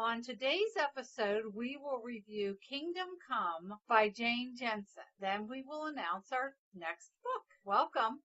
On today's episode, we will review Kingdom Come by Jane Jensen. Then we will announce our next book. Welcome.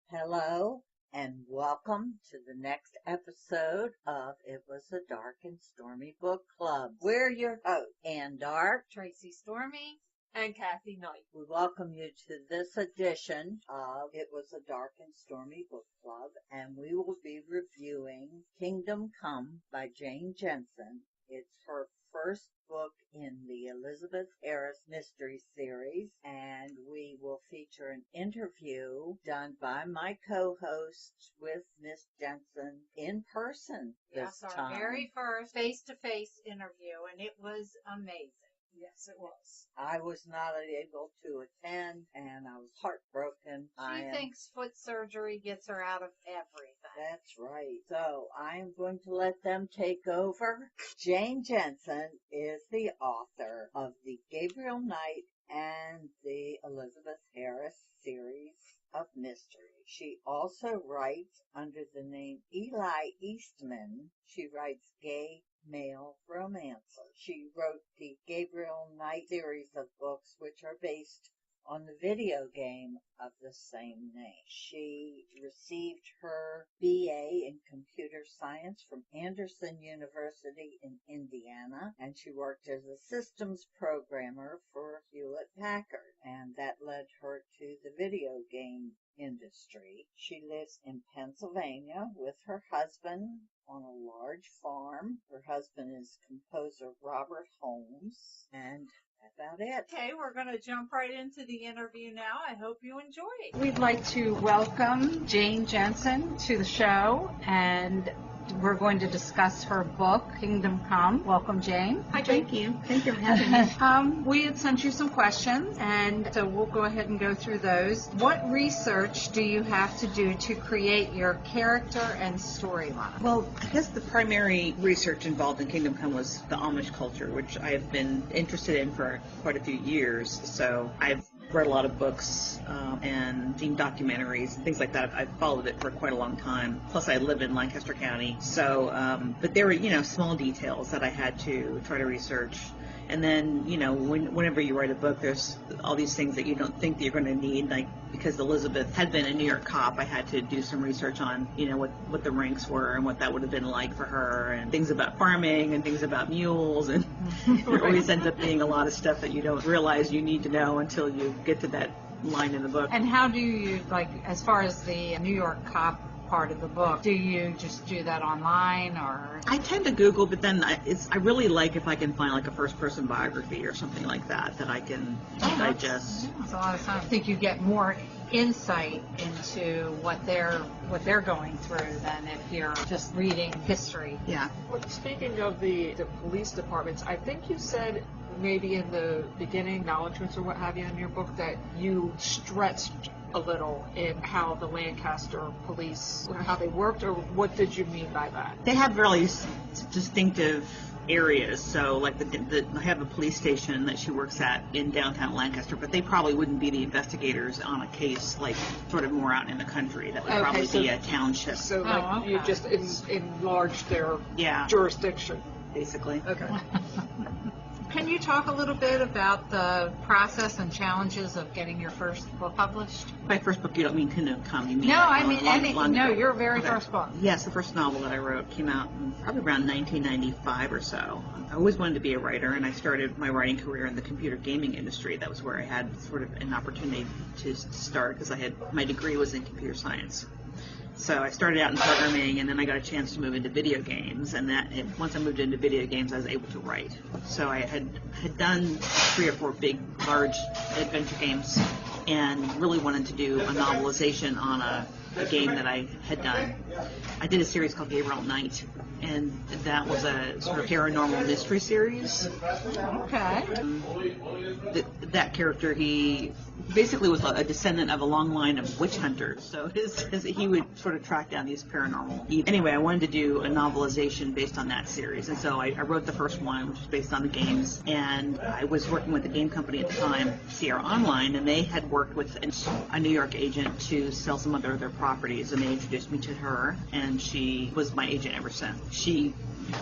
Hello, and welcome to the next episode of It Was a Dark and Stormy Book Club. We're your hosts, Ann Dark, Tracy Stormy, and Kathy Knight. We welcome you to this edition of It Was a Dark and Stormy Book Club, and we will be reviewing Kingdom Come by Jane Jensen. It's her first book in the Elizabeth Harris Mystery Series, and we will feature an interview done by my co-host with Miss Jensen in person this time. Our very first face-to-face interview, and it was amazing. Yes, it was. I was not able to attend, and I was heartbroken. She thinks foot surgery gets her out of everything. That's right. So I'm going to let them take over. Jane Jensen is the author of the Gabriel Knight and the Elizabeth Harris series of mystery. She also writes under the name Eli Eastman. She writes gay male romances. She wrote the Gabriel Knight series of books, which are based on the video game of the same name. She received her BA in computer science from Anderson University in Indiana, and she worked as a systems programmer for Hewlett Packard, and that led her to the video game industry. She lives in Pennsylvania with her husband on a large farm. Her husband is composer Robert Holmes, and that's about it. Okay, we're going to jump right into the interview now. I hope you enjoy it. We'd like to welcome Jane Jensen to the show, and we're going to discuss her book, Kingdom Come. Welcome, Jane. Hi, thank you. Thank you for having me. We had sent you some questions, and so we'll go ahead and go through those. What research do you have to do to create your character and storyline? Well, I guess the primary research involved in Kingdom Come was the Amish culture, which I have been interested in for quite a few years. So I've read a lot of books and seen documentaries and things like that. I've followed it for quite a long time. Plus, I live in Lancaster County. So, but there were, small details that I had to try to research. And then, whenever you write a book, there's all these things that you don't think that you're going to need. Like, because Elizabeth had been a New York cop, I had to do some research on, what the ranks were and what that would have been like for her, and things about farming and things about mules. And there always ends up being a lot of stuff that you don't realize you need to know until you get to that line in the book. And how do you, as far as the New York cop part of the book, do you just do that online, or? I tend to Google, but then I really like if I can find a first-person biography or something like that I can digest. That's a lot of time. I think you get more insight into what they're going through than if you're just reading history. Yeah. Well, speaking of the police departments, I think you said maybe in the beginning acknowledgments or what have you in your book that you stretched a little in how the Lancaster police, how they worked, or what did you mean by that? They have really distinctive areas. So, I have a police station that she works at in downtown Lancaster, but they probably wouldn't be the investigators on a case sort of more out in the country. That would probably be a township. So, you just enlarged their jurisdiction, basically. Okay. Can you talk a little bit about the process and challenges of getting your first book published? By first book, you don't mean Kingdom Come. You mean no, I mean anything. No, your very first book. Yes, the first novel that I wrote came out in probably around 1995 or so. I always wanted to be a writer, and I started my writing career in the computer gaming industry. That was where I had sort of an opportunity to start, because my degree was in computer science. So I started out in programming, and then I got a chance to move into video games, and once I moved into video games, I was able to write. So I had done 3 or 4 big, large adventure games, and really wanted to do a novelization on a a game that I had done. I did a series called Gabriel Knight, and that was a sort of paranormal mystery series. Okay. That character, he basically was a descendant of a long line of witch hunters. So he would sort of track down these paranormal. Anyway, I wanted to do a novelization based on that series, and so I wrote the first one, which was based on the games. And I was working with a game company at the time, Sierra Online, and they had worked with a New York agent to sell some of their properties, and they introduced me to her, and she was my agent ever since. She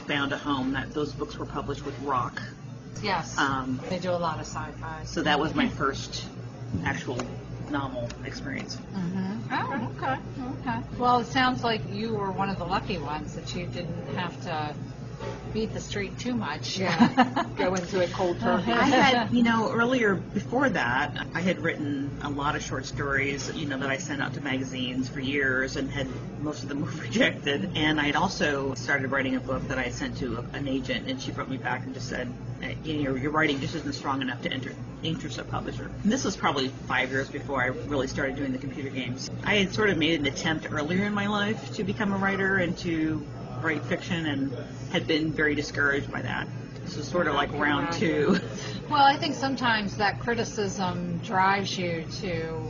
found a home that those books were published with Rock. Yes. They do a lot of sci-fi. So that was my first actual novel experience. Mm-hmm. Oh, okay. Well, it sounds like you were one of the lucky ones that you didn't have to beat the street too much. Yeah. Go into it cold turkey. I had, earlier before that, I had written a lot of short stories, that I sent out to magazines for years, and had most of them were rejected. And I had also started writing a book that I sent to an agent, and she wrote me back and just said, your writing just isn't strong enough to interest a publisher. And this was probably 5 years before I really started doing the computer games. I had sort of made an attempt earlier in my life to become a writer and to write fiction, and had been very discouraged by that. This was sort of like round two. Well, I think sometimes that criticism drives you to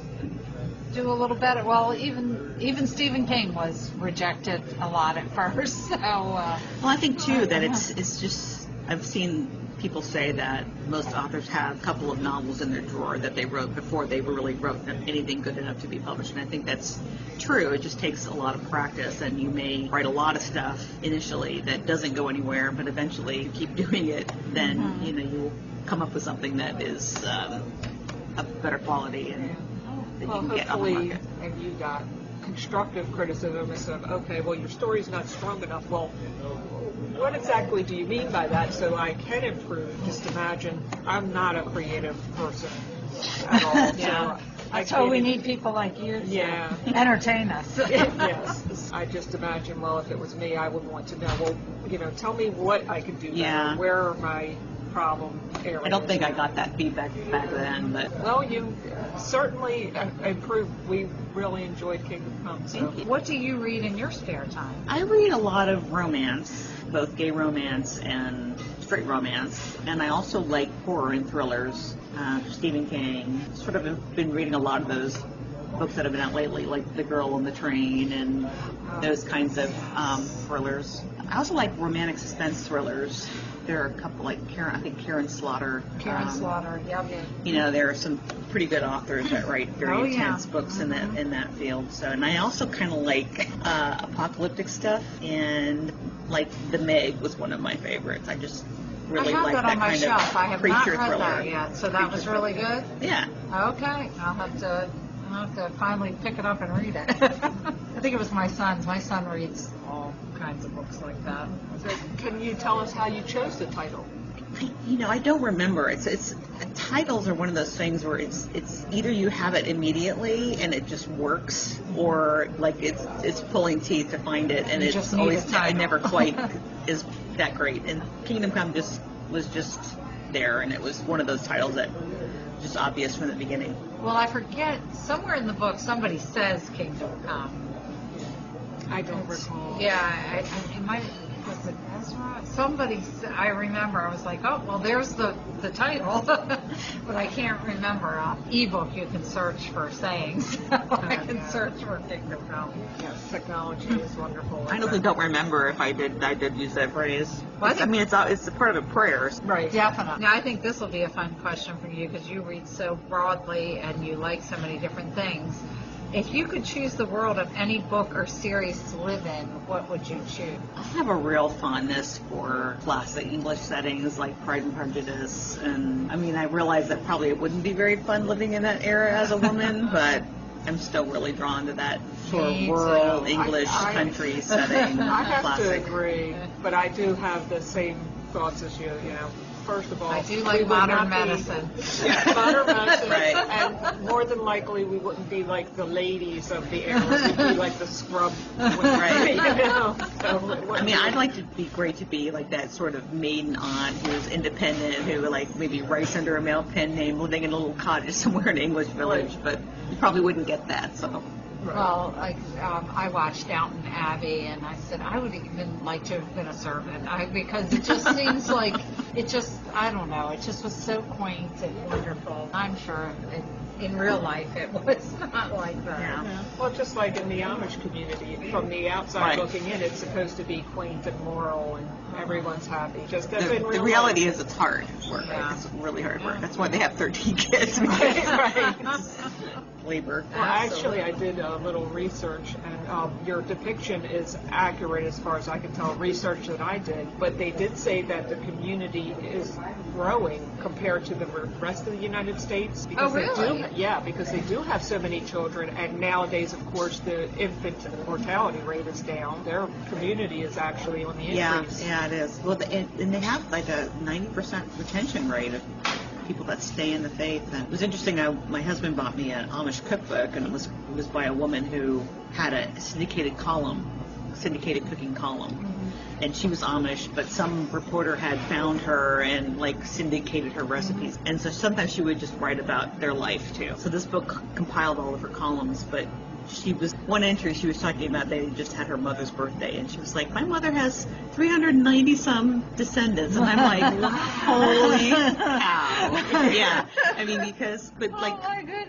do a little better. Well, even Stephen King was rejected a lot at first. So, well, I think too that it's just, I've seen people say that most authors have a couple of novels in their drawer that they wrote before they really wrote anything good enough to be published, and I think that's true. It just takes a lot of practice, and you may write a lot of stuff initially that doesn't go anywhere, but eventually you keep doing it, then you'll come up with something that is of better quality and that you can get on the market. And you got constructive criticism instead of, okay, well, your story's not strong enough. Well, what exactly do you mean by that, so I can improve? Just imagine, I'm not a creative person at all. Yeah. So we need people like you to entertain us. Yes. I just imagine, well, if it was me, I would want to know, well, tell me what I could do better. Where are my problem areas? I don't think I got that feedback back then, but... Well, you certainly improved. We really enjoyed Kingdom Come. So. What do you read in your spare time? I read a lot of romance, both gay romance and straight romance, and I also like horror and thrillers. Stephen King. Sort of been reading a lot of those books that have been out lately, like The Girl on the Train and those kinds of thrillers. I also like romantic suspense thrillers. There are a couple, like Karen Slaughter. Yeah. There are some pretty good authors that write very intense books in that field. So, and I also kind of like apocalyptic stuff, and like The Meg was one of my favorites. I just really like that kind of creature thriller. I have not read that yet. So that was really good. Yeah. Okay, I'll have to finally pick it up and read it. I think it was my son's. My son reads all kinds of books like that. So can you tell us how you chose the title? I don't remember. It's titles are one of those things where it's either you have it immediately and it just works, or like it's pulling teeth to find it, and it's always it never quite is that great. And Kingdom Come was just there, and it was one of those titles that just obvious from the beginning. Well, I forget, somewhere in the book somebody says Kingdom Come. I don't recall. Yeah, it might. Was it Ezra? Somebody, I remember, I was like, oh, well, there's the title, but I can't remember. Ebook, you can search for sayings. I can search for Kingdom Come. Yes, technology is wonderful. I don't remember if I did use that phrase. Well, I mean, it's a part of a prayer. Right. Definitely. Now, I think this will be a fun question for you because you read so broadly and you like so many different things. If you could choose the world of any book or series to live in, what would you choose? I have a real fondness for classic English settings like Pride and Prejudice. And I mean, I realize that probably it wouldn't be very fun living in that era as a woman, but I'm still really drawn to that sort of rural English country setting. I have classic. to agree, but I do have the same thoughts as you, First of all, I do like modern medicine. Modern medicine, right. And more than likely we wouldn't be like the ladies of the era. We'd be like the scrub women, right? So, I mean, I'd like to be great to be like that sort of maiden aunt who's independent, who like maybe writes under a male pen name, living in a little cottage somewhere in an English village. But you probably wouldn't get that. So Well, I watched Downton Abbey, and I said I would even like to have been a servant, because it just seems like I don't know, it just was so quaint and wonderful. I'm sure in real life it was not like that. Yeah. Well, just like in the Amish community, from the outside looking in, it's supposed to be quaint and moral, and everyone's happy. Just that The reality is it's hard work. Yeah. It's really hard work. That's why they have 13 kids. Right. Labor. Well, actually, I did a little research, and your depiction is accurate as far as I can tell, research that I did, but they did say that the community is growing compared to the rest of the United States. Because because they do have so many children, and nowadays, of course, the infant mortality rate is down. Their community is actually on the increase. Yeah, it is. Well, and they have like a 90% retention rate of people that stay in the faith. And it was interesting. My husband bought me an Amish cookbook, and it was by a woman who had a syndicated cooking column. And she was Amish, but some reporter had found her and syndicated her recipes. And so sometimes she would just write about their life too. So this book compiled all of her columns, but one entry she was talking about, they just had her mother's birthday, and she was like, my mother has 390 some descendants, and I'm like, holy cow. Yeah, I mean,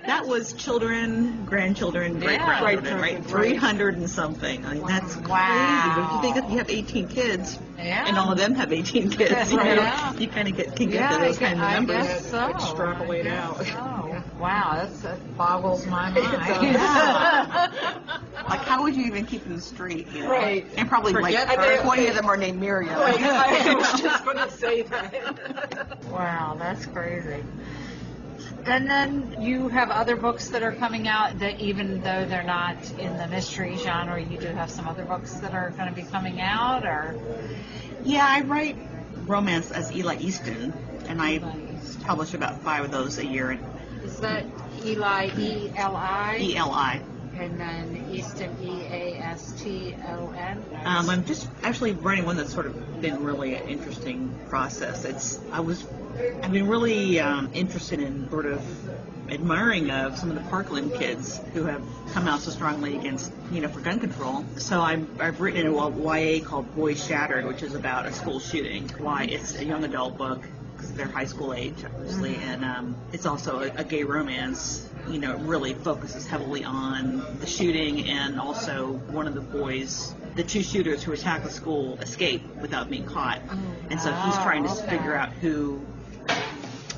that was children, grandchildren, great-grandchildren, right? 300 and something. I mean, that's crazy. But if you think you have 18 kids, and all of them have 18 kids, you kind of can get to those kind of numbers. I guess so. Extrapolate out. So. Wow, that boggles my mind. How would you even keep them straight? You know? Right. And probably 20 of them are named Miriam. Right. I was just going to say that. Wow, that's crazy. And then you have other books that are coming out that, even though they're not in the mystery genre, you do have some other books that are going to be coming out, or? Yeah, I write romance as Eli Eastman, and I publish about 5 of those a year. Is that Eli, E-L-I? E-L-I. And then Easton, E-A-S-T-O-N? I'm just actually writing one that's sort of been really an interesting process. I've been really interested in sort of admiring of some of the Parkland kids who have come out so strongly against, for gun control. So I've written a YA called Boys Shattered, which is about a school shooting. It's a young adult book because they're high school age, obviously, and it's also a gay romance. It really focuses heavily on the shooting, and also one of the boys, the 2 shooters who attacked the school, escape without being caught, and so he's trying to figure out who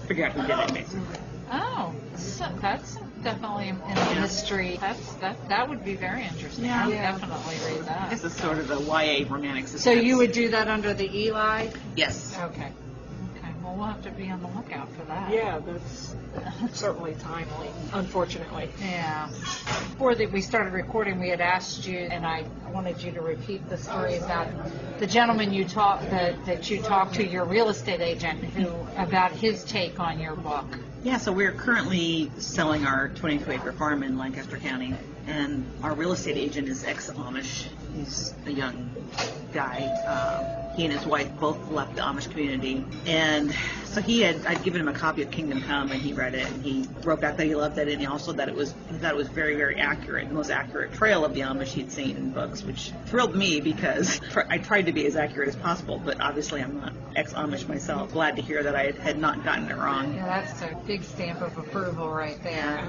did it, basically. Oh, so that's definitely in the mystery. That would be very interesting. Yeah. I would definitely read that. This is sort of a YA romantic suspense. So you would do that under the Eli? Yes. Okay. Well, we'll have to be on the lookout for that. Yeah, that's certainly timely, unfortunately. Yeah. Before we started recording, we had asked you, and I wanted you to repeat the story about the gentleman that you talked to, your real estate agent, about his take on your book. Yeah, so we're currently selling our 22-acre farm in Lancaster County, and our real estate agent is ex-Amish. He's a young guy. He and his wife both left the Amish community, and so I'd given him a copy of Kingdom Come, and he read it, and he wrote back that he loved it, and he also thought it was very, very accurate, the most accurate trail of the Amish he'd seen in books, which thrilled me because I tried to be as accurate as possible, but obviously I'm not ex-Amish myself. Glad to hear that I had not gotten it wrong. Yeah, that's a big stamp of approval right there,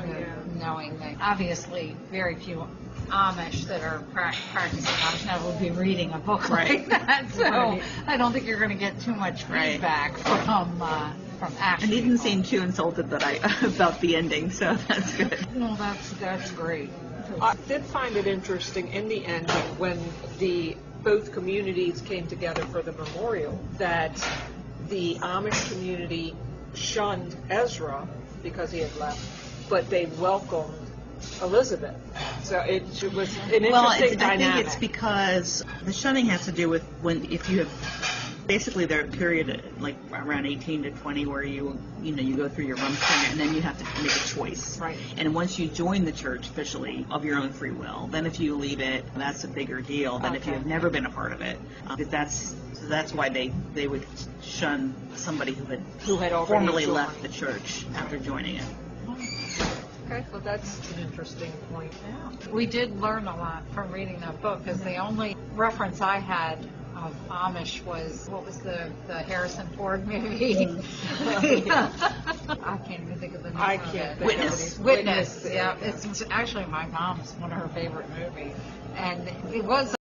knowing that obviously very few Amish that are practicing Amish now would be reading a book like that, so I don't think you're going to get too much feedback from actual. And he didn't seem too insulted about the ending, so that's good. Well, that's great. I did find it interesting in the ending when both communities came together for the memorial, that the Amish community shunned Ezra because he had left, but they welcomed Elizabeth. So it was an interesting dynamic. I think it's because the shunning has to do with if you have basically their period like around 18 to 20 where you go through your rumspring, and then you have to make a choice. Right. And once you join the church officially of your own free will, then if you leave it, that's a bigger deal than if you have never been a part of it. That's why they would shun somebody who had already formerly joined. left the church after joining it. Okay, well that's an interesting point. Yeah. We did learn a lot from reading that book, because the only reference I had of Amish was, what was the Harrison Ford movie? I can't even think of the name I of can't it. think of it. Witness. Yeah, it's actually my mom's one of her favorite movies, and it was